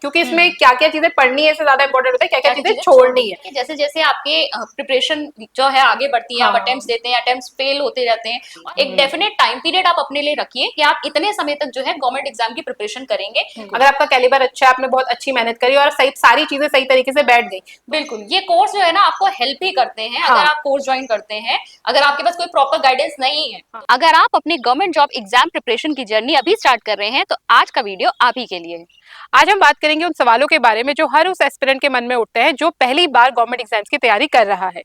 क्योंकि इसमें क्या क्या चीजें पढ़नी है इससे ज्यादा इंपॉर्टेंट होता है क्या क्या चीजें छोड़नी है। कि जैसे जैसे आपके प्रिपरेशन जो है आगे बढ़ती है, आप हाँ। अटेम्प्ट्स देते हैं, अटेम्प्ट्स फेल होते जाते हैं, और एक डेफिनेट टाइम पीरियड आप अपने लिए रखिए कि आप इतने समय तक जो है गवर्नमेंट एग्जाम की प्रिपरेशन करेंगे। अगर आपका कैलिबर अच्छा है, आपने बहुत अच्छी मेहनत करी और सही सारी चीजें सही तरीके से बैठ गई। बिल्कुल, ये कोर्स जो है ना आपको हेल्प ही करते हैं अगर हाँ। आप कोर्स ज्वाइन करते हैं, अगर आपके पास कोई प्रॉपर गाइडेंस नहीं है। अगर आप अपनी गवर्नमेंट जॉब एग्जाम प्रिपरेशन की जर्नी अभी स्टार्ट कर रहे हैं तो आज का वीडियो आप ही के लिए है। आज हम बात करेंगे उन सवालों के बारे में जो हर उस एस्पिरेंट के मन में उठते हैं जो पहली बार गवर्नमेंट एग्जाम्स की तैयारी कर रहा है।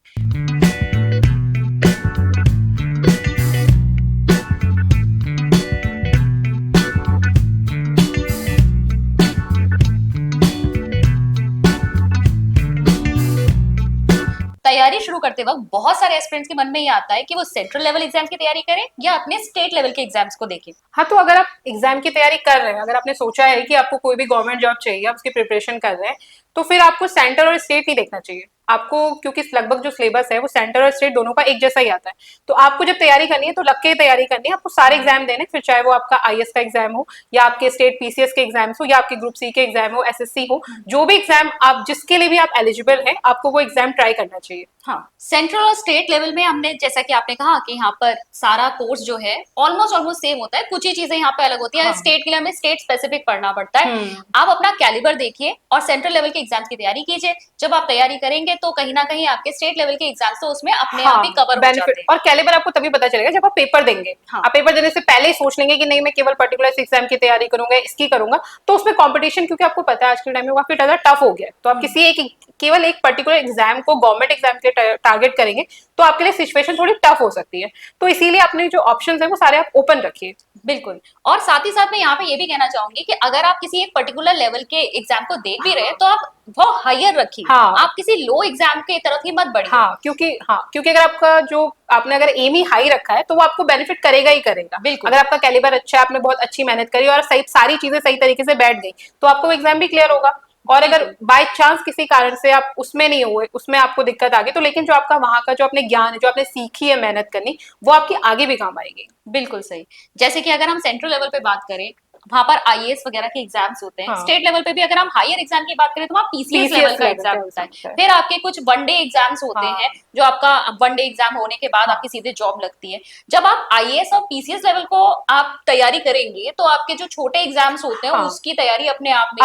तैयारी शुरू करते वक्त बहुत सारे एस्पिरेंट्स के मन में ये आता है कि वो सेंट्रल लेवल एग्जाम्स की तैयारी करें या अपने स्टेट लेवल के एग्जाम्स को देखें। हाँ, तो अगर आप एग्जाम की तैयारी कर रहे हैं, अगर आपने सोचा है कि आपको कोई भी गवर्नमेंट जॉब चाहिए, आप उसकी प्रिपरेशन कर रहे हैं, तो फिर आपको सेंटर और स्टेट नहीं देखना चाहिए आपको, क्योंकि लगभग जो सिलेबस है वो सेंटर और स्टेट दोनों का एक जैसा ही आता है। तो आपको जब तैयारी करनी है तो लग के तैयारी करनी है, आपको सारे एग्जाम देने, फिर चाहे वो आपका आईएएस का एग्जाम हो या आपके स्टेट पीसीएस के एग्जाम्स हो या आपके ग्रुप सी के एग्जाम हो, एसएससी हो, जो भी एग्जाम आप जिसके लिए भी आप एलिजिबल हैं, आपको वो एग्जाम ट्राई करना चाहिए। हाँ, सेंट्रल और स्टेट लेवल में हमने जैसा कि आपने कहा कि यहाँ पर सारा कोर्स जो है ऑलमोस्ट सेम होता है, कुछ ही चीजें यहाँ पे अलग होती है। हाँ। स्टेट के लिए हमें स्टेट स्पेसिफिक पढ़ना पड़ता है। आप अपना कैलिबर देखिए और सेंट्रल लेवल के एग्जाम्स की तैयारी कीजिए। जब आप तैयारी करेंगे तो कहीं ना कहीं आपके स्टेट लेवल के एग्जाम्स तो उसमें अपने आप ही कवर हो जाते हैं। और कैलिबर आपको तभी पता चलेगा जब आप पेपर देंगे। हाँ। आप पेपर देने से पहले ही सोच लेंगे कि नहीं, मैं केवल पर्टिकुलर एग्जाम की तैयारी करूंगा, इसकी करूंगा, तो उसमें कंपटीशन, क्योंकि आपको पता है आज के टाइम में काफी ज्यादा टफ हो गया है, तो आप किसी एक केवल एक पर्टिकुलर एग्जाम को गवर्नमेंट एग्जाम के टारगेट करेंगे तो आपके लिए सिचुएशन थोड़ी टफ हो सकती है। तो इसीलिए अपने जो ऑप्शंस है वो सारे आप ओपन रखिए। बिल्कुल, और साथ ही साथ मैं यहाँ पे ये भी कहना चाहूंगी कि अगर आप किसी एक पर्टिकुलर लेवल के एग्जाम को देख भी रहे हैं तो आप वो हायर रखिए। हाँ। आप किसी लो एग्जाम के तरफ ही मत बढ़िए। क्योंकि अगर आपका जो आपने अगर एम ही हाई रखा है तो वो आपको बेनिफिट करेगा ही करेगा। बिल्कुल। अगर आपका कैलिबर अच्छा है, आपने बहुत अच्छी मेहनत करी और सही सारी चीजें सही तरीके से बैठ गई, तो आपको एग्जाम भी क्लियर होगा। और अगर बाय चांस किसी कारण से आप उसमें नहीं हुए, उसमें आपको दिक्कत आ गई, तो लेकिन जो आपका वहां का जो आपने ज्ञान है, जो आपने सीखी है मेहनत करनी, वो आपकी आगे भी काम आएगी। बिल्कुल सही। जैसे कि अगर हम सेंट्रल लेवल पे बात करें, वहां पर आईएएस वगैरह के एग्जाम्स होते हैं। हाँ। स्टेट लेवल पे भी अगर हम हायर एग्जाम की बात करें तो वहाँ पीसीएस लेवल का एग्जाम होता है। फिर आपके कुछ वनडे एग्जाम्स होते हैं, जो आपका वनडे एग्जाम होने के बाद आपकी सीधे जॉब लगती है। जब आप आईएएस और पीसीएस लेवल को आप तैयारी करेंगे तो आपके जो छोटे एग्जाम्स होते हैं उसकी तैयारी अपने आप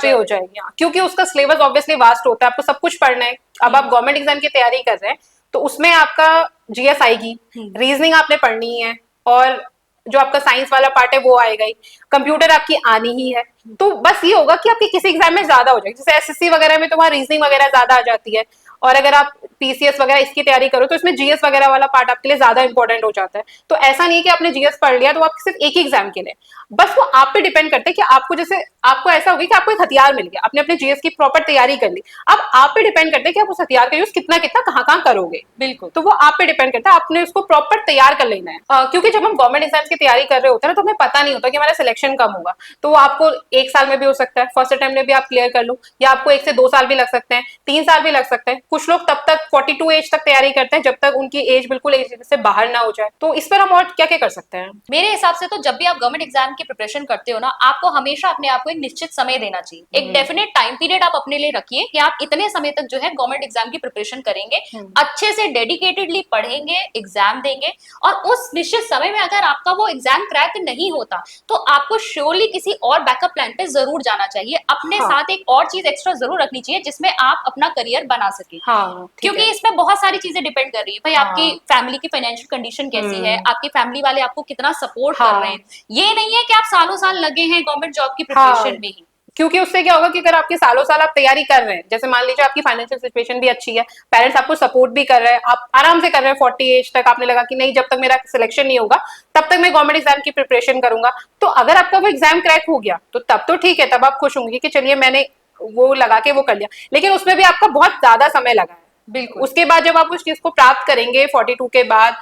ही हो जाएगी। क्योंकि उसका सिलेबस ऑब्वियसली वास्ट होता है, आपको सब कुछ पढ़ना है। अब आप गवर्नमेंट एग्जाम की तैयारी कर रहे हैं तो उसमें आपका जीएस आएगी, रीजनिंग आपने पढ़नी है, और जो आपका साइंस वाला पार्ट है वो आएगा ही, कंप्यूटर आपकी आनी ही है। तो बस ये होगा कि आपके किसी एग्जाम में ज्यादा हो जाएगी, जैसे एसएससी वगैरह में तो वहाँ रीजनिंग वगैरह ज्यादा आ जाती है, और अगर आप पीसीएस वगैरह इसकी तैयारी करो तो इसमें जीएस वगैरह वाला पार्ट आपके लिए ज्यादा इंपॉर्टेंट हो जाता है। तो ऐसा नहीं है कि आपने जीएस पढ़ लिया तो आप सिर्फ एक ही एग्जाम के लिए, बस वो आप पे डिपेंड करते हैं कि आपको, जैसे आपको ऐसा होगा कि आपको एक हथियार मिल गया, आपने अपने जीएस की प्रॉपर तैयारी कर ली, अब आप पे डिपेंड करते हैं कि आप उस हथियार का यूज कितना कितना कहाँ करोगे। बिल्कुल। तो वो आप पे डिपेंड करता है, आपने उसको प्रॉपर तैयार कर लेना है। क्योंकि जब हम गवर्नमेंट एग्जाम की तैयारी कर रहे होते हैं ना, तो हमें पता नहीं होता कि हमारा सिलेक्शन कब होगा। तो वो आपको एक साल में भी हो सकता है, फर्स्ट अटेम्प्ट में भी आप क्लियर कर लो, या आपको 1 से 2 साल भी लग सकते हैं, 3 साल भी लग सकते हैं। कुछ लोग तब तक 42 एज तक तैयारी करते हैं जब तक उनकी एज बिल्कुल एज से बाहर ना हो जाए। तो इस पर हम और क्या क्या कर सकते हैं? मेरे हिसाब से तो जब भी आप गवर्नमेंट एग्जाम की प्रिपरेशन करते हो ना, आपको हमेशा अपने आप को एक निश्चित समय देना चाहिए। एक डेफिनेट टाइम पीरियड आप अपने लिए रखिए कि आप इतने समय तक जो है गवर्नमेंट एग्जाम की प्रिपरेशन करेंगे, अच्छे से डेडिकेटेडली पढ़ेंगे, एग्जाम देंगे, और उस निश्चित समय में अगर आपका वो एग्जाम क्रैक नहीं होता तो आपको श्योरली किसी और बैकअप प्लान पे जरूर जाना चाहिए। अपने साथ एक और चीज एक्स्ट्रा जरूर रखनी चाहिए जिसमें आप अपना करियर बना सके। क्योंकि इसमें बहुत सारी चीजें डिपेंड कर रही है। भाई आपकी फैमिली की फाइनेंशियल कंडीशन कैसी है, आपकी फैमिली वाले आपको कितना सपोर्ट कर रहे हैं। ये नहीं है कि आप सालों साल लगे हैं गवर्नमेंट जॉब की प्रिपरेशन में ही। क्योंकि उससे क्या होगा कि अगर आपके सालों साल आप तैयारी कर रहे हैं, जैसे मान लीजिए आपकी फाइनेंशियल सिचुएशन भी अच्छी है, पेरेंट्स आपको सपोर्ट भी कर रहे हैं, आप आराम से कर रहे हैं, 40 एज तक आपने लगा कि नहीं, जब तक मेरा सिलेक्शन नहीं होगा तब तक मैं गवर्नमेंट एग्जाम की प्रिपरेशन करूंगा, तो अगर आपका वो एग्जाम क्रैक हो गया तो तब तो ठीक है, तब आप खुश होंगे कि चलिए मैंने वो लगा के वो कर लिया। लेकिन उसमें भी आपका बहुत ज्यादा समय लगा है। बिल्कुल। उसके बाद जब आप उस चीज को प्राप्त करेंगे 42 के बाद,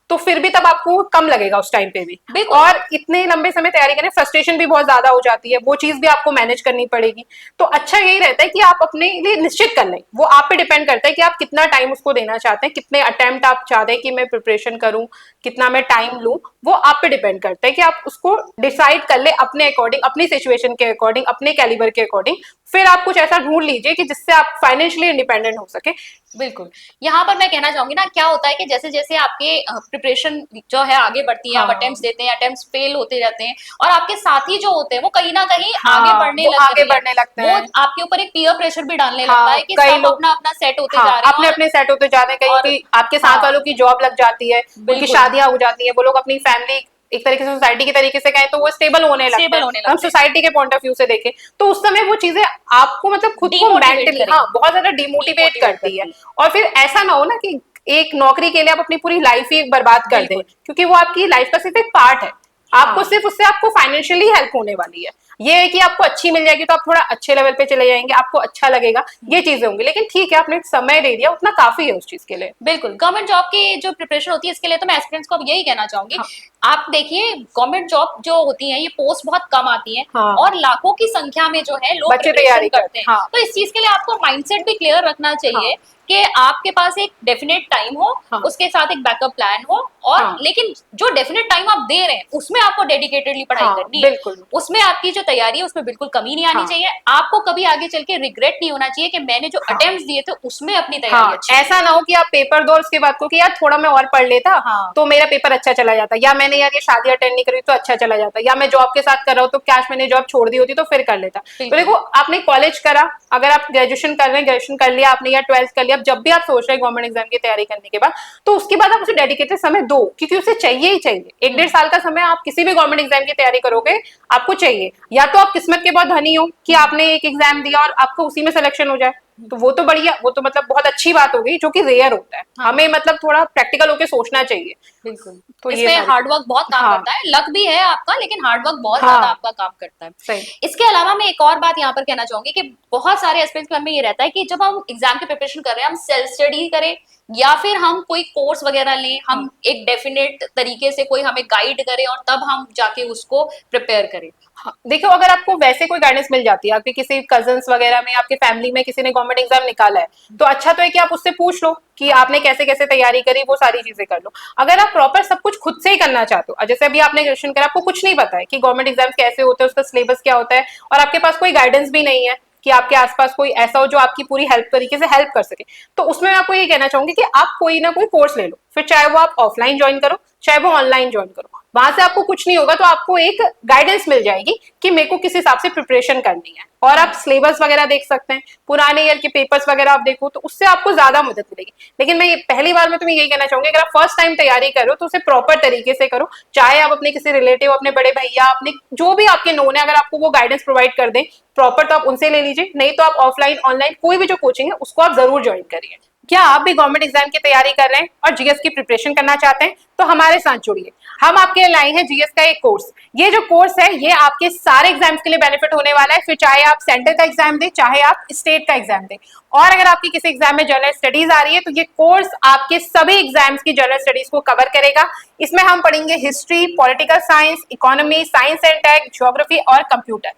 तो फिर भी तब आपको कम लगेगा उस टाइम पे भी। और इतने लंबे समय तैयारी करें, फ्रस्ट्रेशन भी बहुत ज्यादा हो जाती है, वो चीज भी आपको मैनेज करनी पड़ेगी। तो अच्छा यही रहता है कि आप अपने लिए निश्चित कर लें, वो आप पे डिपेंड करता है कि आप कितना टाइम उसको देना चाहते हैं, कितने अटेम्प्ट आप चाहते हैं कि मैं प्रिपरेशन करूं, कितना मैं टाइम लूं, वो आप पे डिपेंड करता है कि आप उसको डिसाइड कर ले अपने अकॉर्डिंग, अपनी सिचुएशन के अकॉर्डिंग, अपने कैलिबर के अकॉर्डिंग, फिर आप कुछ ऐसा ढूंढ लीजिए कि जिससे आप फाइनेंशियली इंडिपेंडेंट हो सके। बिल्कुल। यहाँ पर मैं कहना चाहूंगी ना, क्या होता है कि जैसे जैसे आपके प्रिपरेशन जो है आगे बढ़ती है, आप हाँ। अटेम्प्ट्स देते हैं, अटेम्प्ट्स फेल होते रहते हैं, और आपके साथी जो होते हैं वो कहीं ना कहीं आगे हाँ, बढ़ने वो लगते आगे हैं, बढ़ने लगते वो हैं। आपके ऊपर एक पीयर प्रेशर भी डालने लगता हाँ, है कि कई सब लोग, अपना अपना सेट होते हाँ, जा रहे हैं, अपने अपने सेट होते जा रहे हैं, कहीं और की आपके साथ हाँ वालों की जॉब लग जाती है, उनकी बिल्कुल शादियां हो जाती है, वो लोग अपनी फैमिली एक तरीके से सोसाइटी के तरीके से कहें तो वो स्टेबल होने लगते स्टेबल हैं। होने हम लगते हैं, सोसाइटी के पॉइंट ऑफ व्यू से देखें तो उस समय वो चीजें आपको मतलब खुद को डीमोटिवेट मेंटली, हाँ, करेंगी, बहुत ज्यादा डिमोटिवेट डीमोटिवेट करती है। करती है। और फिर ऐसा ना हो ना कि एक नौकरी के लिए आप अपनी पूरी लाइफ ही बर्बाद कर दें, बिल्कुल क्योंकि वो आपकी लाइफ का सिर्फ एक पार्ट है। आपको हाँ सिर्फ उससे आपको फाइनेंशियली हेल्प होने वाली है। ये है कि आपको अच्छी मिल जाएगी तो आप थोड़ा अच्छे लेवल पे चले जाएंगे, आपको अच्छा लगेगा, ये चीजें होंगी। लेकिन ठीक है, आपने समय दे दिया, उतना काफी है उस चीज के लिए। बिल्कुल। गवर्नमेंट जॉब की जो प्रिपरेशन होती है इसके लिए तो मैं एस्पिरेंट्स को अब यही कहना चाहूंगी, हाँ, आप देखिए गवर्नमेंट जॉब जो होती है ये पोस्ट बहुत कम आती है, हाँ, और लाखों की संख्या में जो है लोग बच्चे प्रिपरेशन तैयारी करते करते हैं। हैं। हाँ, तो इस चीज के लिए आपको माइंडसेट भी क्लियर रखना हाँ, चाहिए कि आपके पास एक डेफिनेट टाइम हो, हाँ, उसके साथ एक बैकअप प्लान हो, और हाँ, लेकिन जो डेफिनेट टाइम आप दे रहे हैं उसमें आपको डेडिकेटेडली पढ़ाई हाँ, करनी है, बिल्कुल। उसमें आपकी जो तैयारी है उसमें बिल्कुल कमी नहीं आनी हाँ, चाहिए। आपको कभी आगे चल के रिग्रेट नहीं होना चाहिए कि मैंने जो हाँ, अटेम्प्ट्स दिए थे उसमें अपनी तैयारी हाँ, अच्छी की ऐसा है। ना हो कि आप पेपर दो और उसके बाद को कि यार थोड़ा मैं और पढ़ लेता हाँ तो मेरा पेपर अच्छा चला जाता, या मैंने यार ये शादी अटेंड नहीं करी तो अच्छा चला जाता, या मैं जॉब के साथ कर रहा हूँ तो कैश मैंने जॉब छोड़ दी होती तो फिर कर लेता। तो बिल्कुल देखो, आपने कॉलेज करा, अगर आप ग्रेजुएशन कर रहे हैं, ग्रेजुएशन कर लिया आपने, या 12th कर लिया, अब जब भी आप सोच रहे हैं गवर्नमेंट एग्जाम की तैयारी करने के बाद, तो उसके बाद आप उसे डेडिकेटेड समय दो, क्योंकि उसे चाहिए ही चाहिए। एक डेढ़ साल का समय आप किसी भी गवर्नमेंट एग्जाम की तैयारी करोगे, आपको चाहिए। या तो आप किस्मत के बहुत धनी हो कि आपने एक एग्जाम दिया और आपको उसी में सिलेक्शन हो जाए, तो वो तो बढ़िया, वो तो मतलब बहुत अच्छी बात हो गई, जो कि रेयर होता है। हाँ हमें मतलब थोड़ा प्रैक्टिकल होके सोचना चाहिए। बिल्कुल। तो ये इसमें सारी हार्ड चीजें। वर्क बहुत काम हाँ, करता है, लक भी है आपका लेकिन हार्ड वर्क बहुत ज्यादा हाँ, आपका काम करता है। सही। इसके अलावा मैं एक और बात यहाँ पर कहना चाहूंगी कि बहुत सारे एस्पेक्ट्स के मन में ये रहता है कि जब हम एग्जाम की प्रिपरेशन कर रहे हैं, हम सेल्फ स्टडी करें या फिर हम कोई कोर्स वगैरह लें, हम एक डेफिनेट तरीके से कोई हमें गाइड करे और तब हम जाके उसको प्रिपेयर करें। हाँ, देखो, अगर आपको वैसे कोई गाइडेंस मिल जाती है, आपके किसी कजन्स वगैरह में, आपके फैमिली में किसी ने गवर्नमेंट एग्जाम निकाला है, तो अच्छा तो है कि आप उससे पूछ लो कि हाँ आपने कैसे कैसे तैयारी करी, वो सारी चीजें कर लो। अगर आप प्रॉपर सब कुछ खुद से ही करना चाहते हो, जैसे अभी आपने ग्रेजुएशन करा, आपको कुछ नहीं पता है कि गवर्नमेंट एग्जाम कैसे होते हैं, उसका सिलेबस क्या होता है, और आपके पास कोई गाइडेंस भी नहीं है कि आपके आसपास कोई ऐसा हो जो आपकी पूरी हेल्प तरीके से हेल्प कर सके, तो उसमें मैं आपको ये कहना चाहूंगी कि आप कोई ना कोई कोर्स ले लो, फिर चाहे वो आप ऑफलाइन ज्वाइन करो, चाहे वो ऑनलाइन ज्वाइन करो। वहां से आपको कुछ नहीं होगा तो आपको एक गाइडेंस मिल जाएगी कि मेरे को किस हिसाब से प्रिपरेशन करनी है, और आप सिलेबस वगैरह देख सकते हैं, पुराने ईयर के पेपर्स वगैरह आप देखो, तो उससे आपको ज्यादा मदद मिलेगी। लेकिन मैं पहली बार में तुम्हें यही कहना चाहूंगी, अगर आप फर्स्ट टाइम तैयारी करो तो उसे प्रॉपर तरीके से करो, चाहे आप अपने किसी रिलेटिव, अपने बड़े भैया, अपने जो भी आपके नोन है, अगर आपको वो गाइडेंस प्रोवाइड कर दें प्रॉपर, तो आप उनसे ले लीजिए, नहीं तो आप ऑफलाइन ऑनलाइन कोई भी जो कोचिंग है उसको आप जरूर ज्वाइन करिए। क्या आप भी गवर्नमेंट एग्जाम की तैयारी कर रहे हैं और जीएस की प्रिपरेशन करना चाहते हैं, तो हमारे साथ जुड़िए। हम आपके लिए लाए हैं जीएस का एक कोर्स। ये जो कोर्स है ये आपके सारे एग्जाम्स के लिए बेनिफिट होने वाला है, फिर चाहे आप सेंटर का एग्जाम दें, चाहे आप स्टेट का एग्जाम दें। और अगर आपकी किसी एग्जाम में जनरल स्टडीज आ रही है तो ये कोर्स आपके सभी एग्जाम्स की जनरल स्टडीज को कवर करेगा। इसमें हम पढ़ेंगे history, political science, economy, science and tech, geography और कंप्यूटर।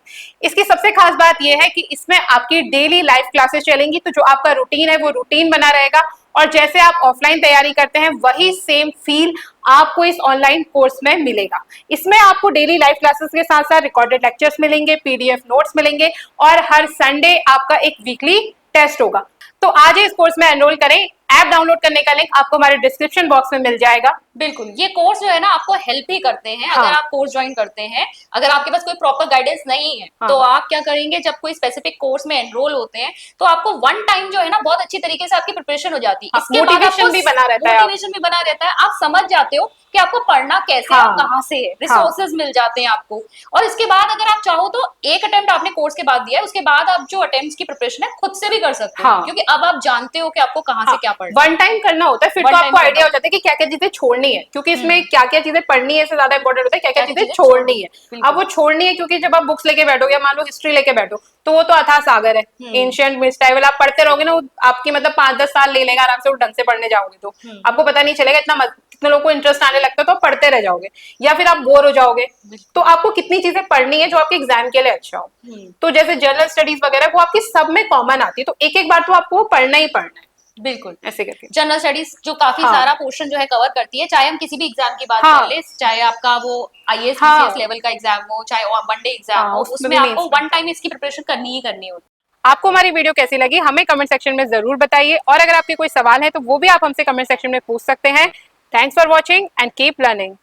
इसकी सबसे खास बात यह है कि इसमें आपकी डेली लाइव क्लासेस चलेंगी, तो जो आपका रूटीन है वो रूटीन बना रहेगा, और जैसे आप ऑफलाइन तैयारी करते हैं वही सेम फील आपको इस ऑनलाइन कोर्स में मिलेगा। इसमें आपको डेली लाइव क्लासेस के साथ साथ रिकॉर्डेड लेक्चर्स मिलेंगे, पीडीएफ नोट्स मिलेंगे, और हर संडे आपका एक वीकली टेस्ट होगा। तो आज ही इस कोर्स में एनरोल करें। ऐप डाउनलोड करने का लिंक आपको हमारे डिस्क्रिप्शन बॉक्स में मिल जाएगा। बिल्कुल, ये कोर्स जो है ना आपको हेल्प ही करते हैं। हाँ, अगर आप कोर्स ज्वाइन करते हैं, अगर आपके पास कोई प्रॉपर गाइडेंस नहीं है, हाँ, तो आप क्या करेंगे, जब कोई स्पेसिफिक कोर्स में एनरोल होते हैं तो आपको वन टाइम जो है ना बहुत अच्छी तरीके से आपकी प्रिपरेशन हो जाती है। हाँ, इसके बाद आपको मोटिवेशन भी बना रहता है। मोटिवेशन भी बना रहता है, आप समझ जाते हो कि आपको पढ़ना कैसे है और हाँ, कहाँ से है, हाँ, रिसोर्सेज मिल जाते हैं आपको। और इसके बाद अगर आप चाहो तो एक अटेम्प्ट आपने कोर्स के बाद दिया है, उसके बाद आप जो अटेम्प्ट्स की प्रिपरेशन है खुद से भी कर सकते हो, हाँ, क्योंकि अब आप जानते हो कि आपको कहाँ से हाँ, क्या पढ़ना है। वन टाइम करना होता है, फिर वन तो टाइम आपको करना आइडिया हो होता जाता है कि क्या क्या चीजें छोड़नी है, क्योंकि है। इसमें क्या क्या चीजें पढ़नी है इससे ज्यादा इंपॉर्टेंट होता है क्या क्या क्या चीजें चीजें छोड़नी है। बिल्कुल। अब वो छोड़नी है, क्योंकि जब आप बुक्स लेके बैठोगे, मान लो हिस्ट्री लेके बैठो, तो वो तो अथाह सागर है, एंशियंट मिस्टाइवल आप पढ़ते रहोगे ना, वो आपकी मतलब 5-10 साल ले लेगा आराम से, वो ढंग से पढ़ने जाओगे तो आपको पता नहीं चलेगा, इतना कितने लोगों को इंटरेस्ट आने लगता है तो पढ़ते रह जाओगे, या फिर आप बोर हो जाओगे। तो आपको कितनी चीजें पढ़नी है जो आपके एग्जाम के लिए अच्छा हो। तो जैसे जनरल स्टडीज वगैरह वो आपकी सब में कॉमन आती है, तो एक एक बार तो आपको वो पढ़ना ही पढ़ना है, बिल्कुल। ऐसे करके। जनरल स्टडीज जो काफी हाँ, सारा पोर्शन जो है कवर करती है, चाहे हम किसी भी एग्जाम की बात कर हाँ, ले, चाहे आपका वो आईएएस पीसीएस हाँ, लेवल का एग्जाम हो, चाहे वनडे एग्जाम हाँ, हो, उसमें उसमें भी आपको मेंस में। वन टाइम इसकी प्रिपरेशन करनी ही करनी होती है। आपको हमारी वीडियो कैसी लगी हमें कमेंट सेक्शन में जरूर बताइए, और अगर आपके कोई सवाल है तो वो भी आप हमसे कमेंट सेक्शन में पूछ सकते हैं। Thanks for watching and keep learning.